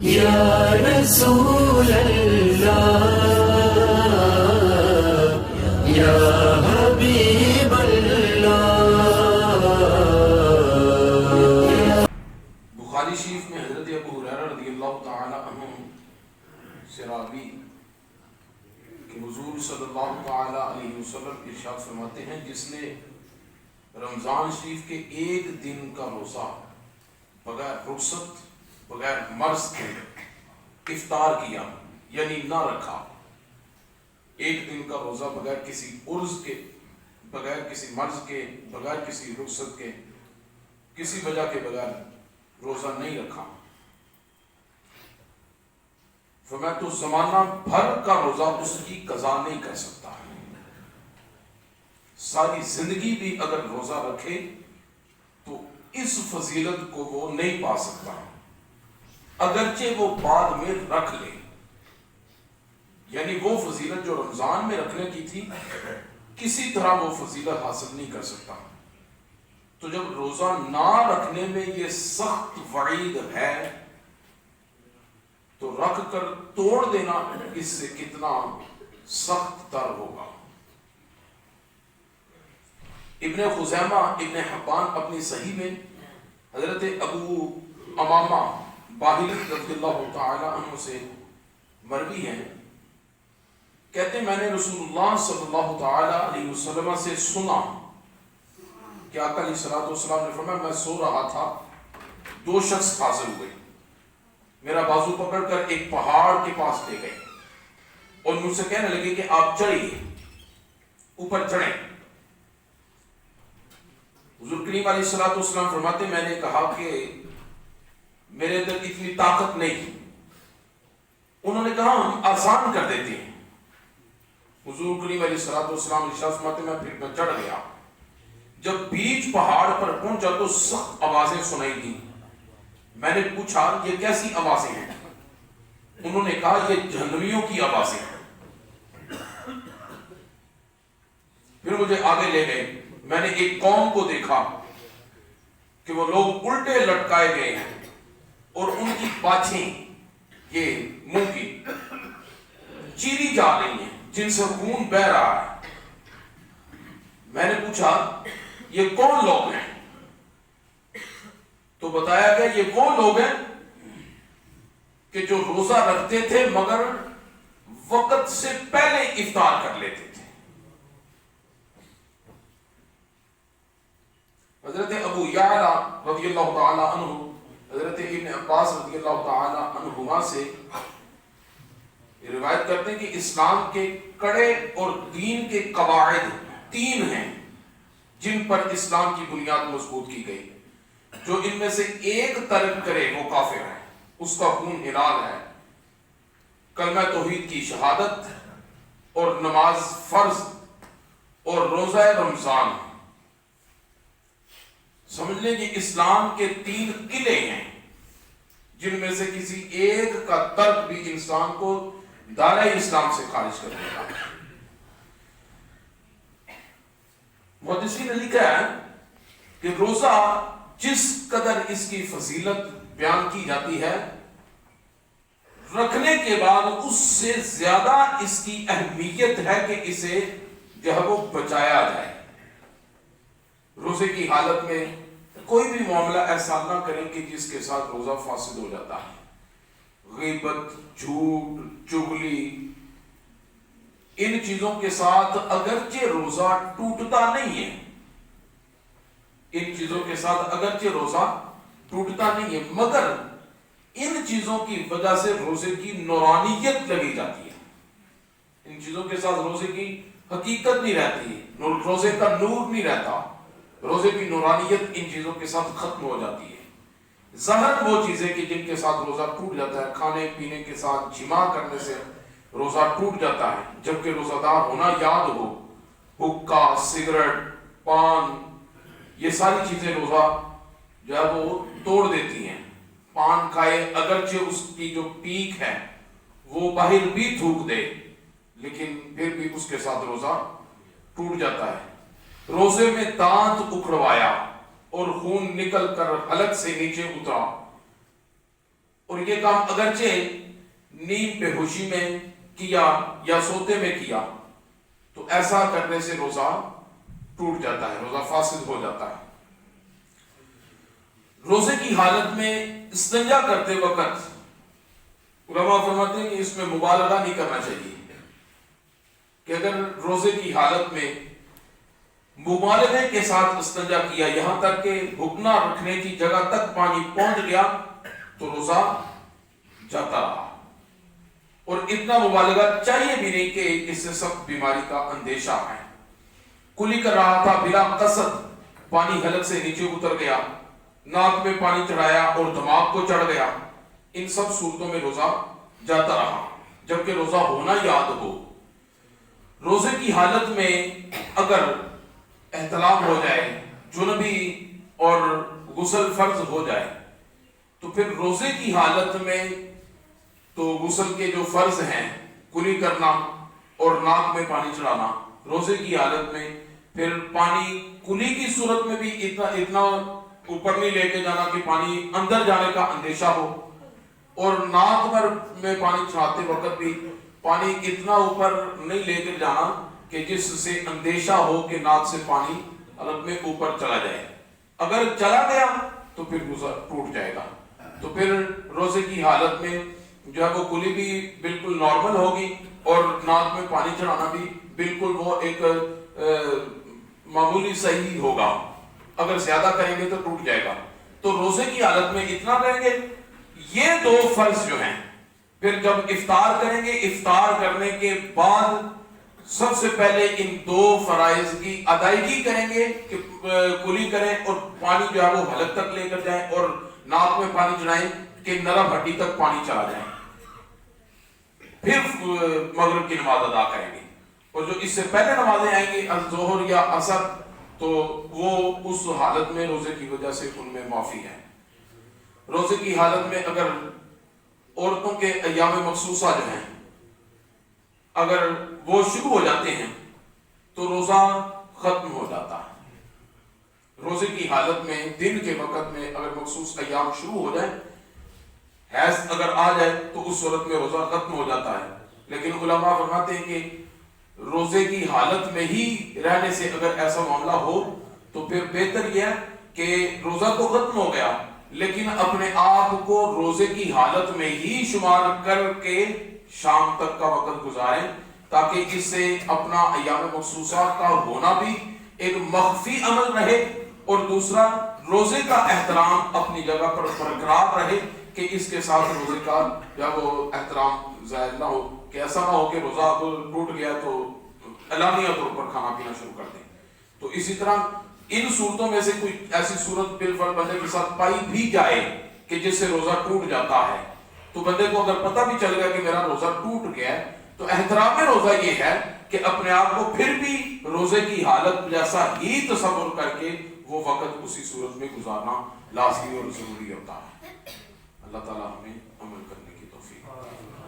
یا رسول اللہ یا حبیب اللہ۔ بخاری شریف میں حضرت ابو ہریرہ رضی اللہ تعالی عنہ سے راوی کہ حضور صلی اللہ تعالی علیہ وسلم ارشاد فرماتے ہیں جس نے رمضان شریف کے ایک دن کا روزہ بغیر رخصت بغیر مرض کے افطار کیا، یعنی نہ رکھا، ایک دن کا روزہ بغیر کسی عرض کے، بغیر کسی مرض کے، بغیر کسی رخصت کے، کسی وجہ کے بغیر روزہ نہیں رکھا، فرمایا تو زمانہ بھر کا روزہ اس کی قضا نہیں کر سکتا، ساری زندگی بھی اگر روزہ رکھے تو اس فضیلت کو وہ نہیں پا سکتا، اگرچہ وہ بعد میں رکھ لے، یعنی وہ فضیلت جو رمضان میں رکھنے کی تھی کسی طرح وہ فضیلت حاصل نہیں کر سکتا۔ تو جب روزہ نہ رکھنے میں یہ سخت وعید ہے تو رکھ کر توڑ دینا اس سے کتنا سخت تر ہوگا۔ ابن خزیمہ ابن حبان اپنی صحیح میں حضرت ابو امامہ باہلی رضی اللہ تعالی عنہ سے مروی ہیں، کہتے ہیں میں نے رسول اللہ صلی اللہ تعالی علیہ وسلم سے سنا کہ آقا علیہ السلام نے فرمایا میں سو رہا تھا، دو شخص حاضر ہوئے، میرا بازو پکڑ کر ایک پہاڑ کے پاس لے گئے اور مجھ سے کہنے لگے کہ آپ چڑھیے، اوپر چڑھیں۔ حضور کریم علیہ السلام فرماتے میں نے کہا کہ میرے اندر اتنی طاقت نہیں، انہوں نے کہا ہم آسان کر دیتے ہیں۔ حضور کریم علیہ السلام ارشاد فرماتے میں پھر میں چڑھ گیا، جب بیچ پہاڑ پر پہنچا تو سخت آوازیں سنائی دی، میں نے پوچھا یہ کیسی آوازیں ہیں؟ انہوں نے کہا یہ جہنمیوں کی آوازیں ہیں۔ پھر مجھے آگے لے گئے، میں نے ایک قوم کو دیکھا کہ وہ لوگ الٹے لٹکائے گئے ہیں اور ان کی پاچھیں یہ منہ کی چیری جا رہی ہیں جن سے خون بہ رہا ہے۔ میں نے پوچھا یہ کون لوگ ہیں؟ تو بتایا گیا یہ وہ لوگ ہیں کہ جو روزہ رکھتے تھے مگر وقت سے پہلے افطار کر لیتے تھے۔ حضرت ابو یعلا رضی اللہ تعالی عنہ حضرت ابن عباس رضی اللہ تعالی عنہما سے روایت کرتے ہیں کہ اسلام کے کڑے اور دین کے قواعد تین ہیں جن پر اسلام کی بنیاد مضبوط کی گئی، جو ان میں سے ایک ترک کرے وہ کافر ہے، اس کا خون حلال ہے، کلمہ توحید کی شہادت اور نماز فرض اور روزہ رمضان۔ سمجھ لیں کہ اسلام کے تین قلعے ہیں جن میں سے کسی ایک کا ترک بھی انسان کو دائرہ اسلام سے خارج کر دے گا۔ محدثین نے لکھا ہے کہ روزہ جس قدر اس کی فضیلت بیان کی جاتی ہے رکھنے کے بعد اس سے زیادہ اس کی اہمیت ہے کہ اسے جو ہے وہ بچایا جائے۔ روزے کی حالت میں کوئی بھی معاملہ ایسا نہ کریں کہ جس کے ساتھ روزہ فاسد ہو جاتا ہے، غیبت، جھوٹ، چغلی، ان چیزوں کے ساتھ اگرچہ روزہ ٹوٹتا نہیں ہے، ان چیزوں کے ساتھ اگرچہ روزہ ٹوٹتا نہیں ہے مگر ان چیزوں کی وجہ سے روزے کی نورانیت لگی جاتی ہے، ان چیزوں کے ساتھ روزے کی حقیقت نہیں رہتی، روزے کا نور نہیں رہتا، روزے کی نورانیت ان چیزوں کے ساتھ ختم ہو جاتی ہے۔ ظاہر وہ چیزیں کہ جن کے ساتھ روزہ ٹوٹ جاتا ہے، کھانے پینے کے ساتھ جماع کرنے سے روزہ ٹوٹ جاتا ہے، جبکہ روزہ دار ہونا یاد ہو، حقہ، سگریٹ، پان، یہ ساری چیزیں روزہ جو ہے وہ توڑ دیتی ہیں۔ پان کھائے اگرچہ اس کی جو پیک ہے وہ باہر بھی تھوک دے لیکن پھر بھی اس کے ساتھ روزہ ٹوٹ جاتا ہے۔ روزے میں دانت اکھڑوایا اور خون نکل کر حلق سے نیچے اترا اور یہ کام اگرچہ نیند بے ہوشی میں کیا یا سوتے میں کیا تو ایسا کرنے سے روزہ ٹوٹ جاتا ہے، روزہ فاسد ہو جاتا ہے۔ روزے کی حالت میں استنجا کرتے وقت علماء فرماتے ہیں کہ اس میں مبالغہ نہیں کرنا چاہیے، کہ اگر روزے کی حالت میں مبالغے کے ساتھ استنجا کیا یہاں تک کہ گھٹنا رکھنے کی جگہ تک پانی پہنچ گیا تو روزہ جاتا رہا، اور اتنا مبالغہ چاہیے بھی نہیں کہ اس سے سخت بیماری کا اندیشہ ہے۔ کلی کر رہا تھا، بلا قصد پانی حلق سے نیچے اتر گیا، ناک میں پانی چڑھایا اور دماغ کو چڑھ گیا، ان سب صورتوں میں روزہ جاتا رہا جبکہ روزہ ہونا یاد ہو۔ روزے کی حالت میں اگر احتلام ہو جائے، جنبی اور غسل فرض ہو جائے تو پھر روزے کی حالت میں تو غسل کے جو فرض ہیں کلی کرنا اور ناک میں پانی چڑھانا، روزے کی حالت میں پھر پانی کلی کی صورت میں بھی اتنا اوپر نہیں لے کے جانا کہ پانی اندر جانے کا اندیشہ ہو، اور ناک میں پانی چڑھاتے وقت بھی پانی اتنا اوپر نہیں لے کر جانا کہ جس سے اندیشہ ہو کہ ناک سے پانی حلق میں اوپر چلا جائے۔ اگر چلا گیا تو پھر روزہ ٹوٹ جائے گا، تو پھر روزے کی حالت میں جو ہے وہ کلی بھی بالکل نارمل ہوگی اور ناک میں پانی چڑھانا بھی بالکل وہ ایک معمولی صحیح ہوگا۔ اگر زیادہ کریں گے تو ٹوٹ جائے گا۔ تو روزے کی حالت میں اتنا کریں گے۔ یہ دو فرض جو ہیں، پھر جب افطار کریں گے، افطار کرنے کے بعد سب سے پہلے ان دو فرائض کی ادائیگی کریں گے کہ کلی کریں اور پانی جو ہے وہ حلق تک لے کر جائیں اور ناک میں پانی چڑھائیں کہ نرم ہڈی تک پانی چلا جائے، پھر مغرب کی نماز ادا کریں گے۔ اور جو اس سے پہلے نمازیں آئیں گی الظہر یا عصر تو وہ اس حالت میں روزے کی وجہ سے ان میں معافی ہے۔ روزے کی حالت میں اگر عورتوں کے ایام مخصوصہ جو ہیں اگر وہ شروع ہو جاتے ہیں تو روزہ ختم ہو جاتا ہے۔ روزے کی حالت میں دن کے وقت میں اگر مخصوص ایام شروع ہو جائیں، حیض اگر آ جائے تو اس صورت میں روزہ ختم ہو جاتا ہے، لیکن علماء فرماتے ہیں کہ روزے کی حالت میں ہی رہنے سے اگر ایسا معاملہ ہو تو پھر بہتر یہ ہے کہ روزہ تو ختم ہو گیا لیکن اپنے آپ کو روزے کی حالت میں ہی شمار کر کے شام تک کا وقت گزاریں، تاکہ اس سے اپنا ایام مخصوصات کا ہونا بھی ایک مخفی عمل رہے اور دوسرا روزے کا احترام اپنی جگہ پر برقرار رہے کہ اس کے ساتھ روزے کا جب وہ احترام ظاہر نہ ہو کہ ایسا نہ ہو کہ روزہ ٹوٹ گیا تو اعلانیہ طور پر کھانا پینا شروع کر دیں۔ تو اسی طرح ان صورتوں میں سے کوئی ایسی صورت بالفرض بندے کے ساتھ پائی بھی جائے کہ جس سے روزہ ٹوٹ جاتا ہے، تو بندے کو اگر پتہ بھی چل گیا کہ میرا روزہ ٹوٹ گیا ہے تو احترام روزہ یہ ہے کہ اپنے آپ کو پھر بھی روزے کی حالت جیسا ہی تصور کر کے وہ وقت اسی صورت میں گزارنا لازمی اور ضروری ہوتا ہے۔ اللہ تعالیٰ ہمیں عمل کرنے کی توفیق